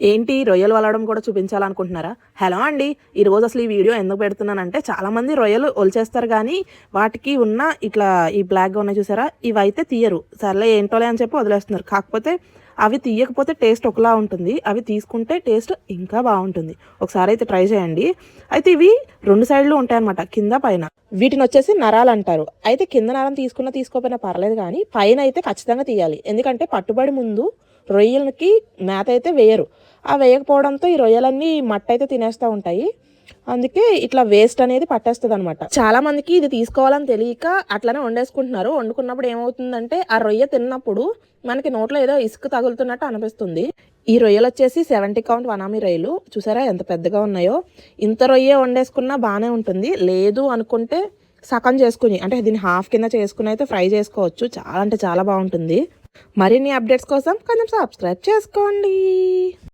ఏంటి రొయ్యలు వలడం కూడా చూపించాలనుకుంటున్నారా? హలో అండి. ఈరోజు అసలు ఈ వీడియో ఎందుకు పెడుతున్నానంటే చాలామంది రొయ్యలు ఒలిచేస్తారు కానీ వాటికి ఉన్న ఇట్లా ఈ బ్లాక్గా ఉన్నాయి చూసారా, ఇవైతే తీయరు. సర్లే ఏంటోలే అని చెప్పి వదిలేస్తున్నారు. కాకపోతే అవి తీయకపోతే టేస్ట్ ఒకలా ఉంటుంది, అవి తీసుకుంటే టేస్ట్ ఇంకా బాగుంటుంది. ఒకసారి అయితే ట్రై చేయండి. అయితే ఇవి 2 సైడ్లు ఉంటాయన్నమాట, కింద పైన. వీటిని వచ్చేసి నరాలు అంటారు. అయితే కింద నరం తీసుకోకపోయినా పర్లేదు కానీ పైన అయితే ఖచ్చితంగా తీయాలి. ఎందుకంటే పట్టుబడి ముందు రొయ్యలకి మేత అయితే వేయరు. ఆ వేయకపోవడంతో ఈ రొయ్యలన్నీ మట్టి అయితే తినేస్తూ ఉంటాయి. అందుకే ఇట్లా వేస్ట్ అనేది పట్టేస్తుంది అనమాట. చాలా మందికి ఇది తీసుకోవాలని తెలియక అట్లనే వండేసుకుంటున్నారు. వండుకున్నప్పుడు ఏమవుతుందంటే ఆ రొయ్య తిన్నప్పుడు మనకి నోట్లో ఏదో ఇసుక తగులుతున్నట్టు అనిపిస్తుంది. ఈ రొయ్యలు వచ్చేసి 70 కౌంట్ వనామీ రొయ్యలు. చూసారా ఎంత పెద్దగా ఉన్నాయో. ఇంత రొయ్య వండేసుకున్నా బాగానే ఉంటుంది. లేదు అనుకుంటే సగం చేసుకుని, అంటే దీన్ని హాఫ్ కింద చేసుకుని అయితే ఫ్రై చేసుకోవచ్చు. చాలా అంటే చాలా బాగుంటుంది. మరిన్ని అప్డేట్స్ కోసం కొంచెం సబ్స్క్రైబ్ చేసుకోండి.